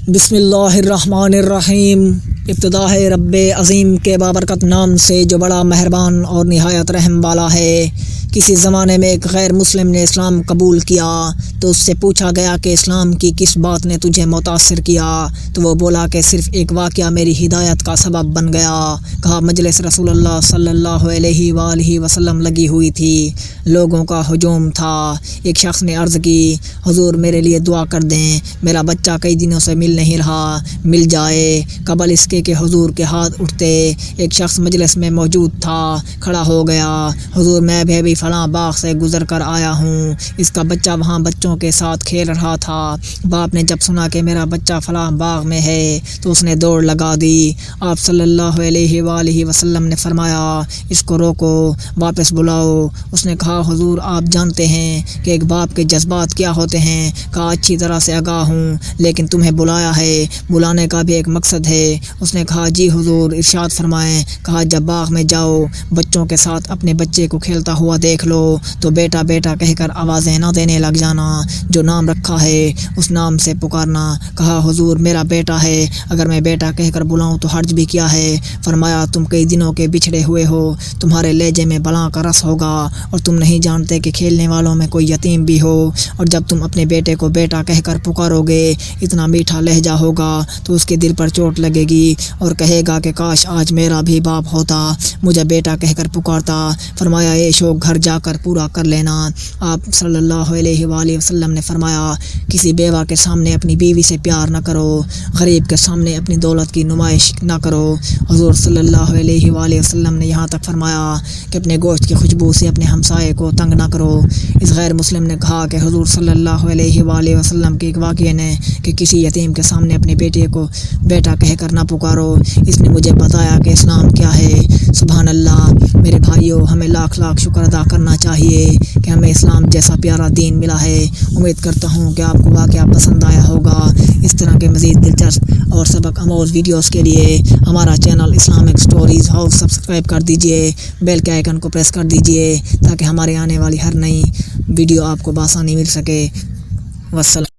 بسم اللہ الرحمن الرحیم۔ ابتدا ہے رب عظیم کے بابرکت نام سے جو بڑا مہربان اور نہایت رحم والا ہے۔ کسی زمانے میں ایک غیر مسلم نے اسلام قبول کیا تو اس سے پوچھا گیا کہ اسلام کی کس بات نے تجھے متاثر کیا، تو وہ بولا کہ صرف ایک واقعہ میری ہدایت کا سبب بن گیا۔ کہا مجلس رسول اللہ صلی اللہ علیہ وآلہ وسلم لگی ہوئی تھی، لوگوں کا ہجوم تھا۔ ایک شخص نے عرض کی، حضور میرے لیے دعا کر دیں، میرا بچہ کئی دنوں سے مل نہیں رہا، مل جائے۔ قبل اس کے کہ حضور کے ہاتھ اٹھتے ایک شخص مجلس میں موجود تھا، کھڑا ہو گیا، حضور میں بھی فلاں باغ سے گزر کر آیا ہوں، اس کا بچہ وہاں بچوں کے ساتھ کھیل رہا تھا۔ باپ نے جب سنا کہ میرا بچہ فلاں باغ میں ہے تو اس نے دوڑ لگا دی۔ آپ صلی اللہ علیہ وآلہ وسلم نے فرمایا، اس کو روکو، واپس بلاؤ۔ اس نے کہا، حضور آپ جانتے ہیں کہ ایک باپ کے جذبات کیا ہوتے ہیں؟ کہا اچھی طرح سے آگاہ ہوں، لیکن تمہیں بلایا ہے، بلانے کا بھی ایک مقصد ہے۔ اس نے کہا جی حضور ارشاد فرمائیں۔ کہا جب باغ میں جاؤ، بچوں کے ساتھ اپنے بچے کو کھیلتا ہوا دیکھ لو تو بیٹا بیٹا کہہ کر آوازیں نہ دینے لگ جانا، جو نام رکھا ہے اس نام سے پکارنا۔ کہا حضور میرا بیٹا ہے، اگر میں بیٹا کہہ کر بلاؤں تو حرج بھی کیا ہے؟ فرمایا تم کئی دنوں کے بچھڑے ہوئے ہو، تمہارے لہجے میں بلاں کا رس ہوگا اور تم نہیں جانتے کہ کھیلنے والوں میں کوئی یتیم بھی ہو، اور جب تم اپنے بیٹے کو بیٹا کہہ کر پکارو گے، اتنا میٹھا لہجہ ہوگا تو اس کے دل پر چوٹ لگے گی اور کہے گا کہ کاش آج میرا بھی باپ ہوتا، مجھے بیٹا کہہ کر پکارتا۔ فرمایا یہ شوق گھر جا کر پورا کر لینا۔ آپ صلی اللہ علیہ وآلہ وسلم نے فرمایا، کسی بیوہ کے سامنے اپنی بیوی سے پیار نہ کرو، غریب کے سامنے اپنی دولت کی نمائش نہ کرو۔ حضور صلی اللہ علیہ وآلہ وسلم نے یہاں تک فرمایا کہ اپنے گوشت کی خوشبو سے اپنے ہمسائے کو تنگ نہ کرو۔ اس غیر مسلم نے کہا کہ حضور صلی اللہ علیہ وآلہ وسلم کے ایک واقعے نے کہ کسی یتیم کے سامنے اپنے بیٹے کو بیٹا کہہ کر نہ پکارو، اس نے مجھے بتایا کہ اسلام کیا ہے۔ سبحان اللہ۔ میرے بھائیوں، ہمیں لاکھ لاکھ شکر ادا کرنا چاہیے کہ ہمیں اسلام جیسا پیارا دین ملا ہے۔ امید کرتا ہوں کہ آپ کو واقعہ پسند آیا ہوگا۔ اس طرح کے مزید دلچسپ اور سبق آموز ویڈیوز کے لیے ہمارا channel Islamic stories house subscribe کر دیجئے، بیل کے آئیکن کو پریس کر دیجئے تاکہ ہمارے آنے والی ہر نئی ویڈیو آپ کو بآسانی مل سکے۔ والسلام۔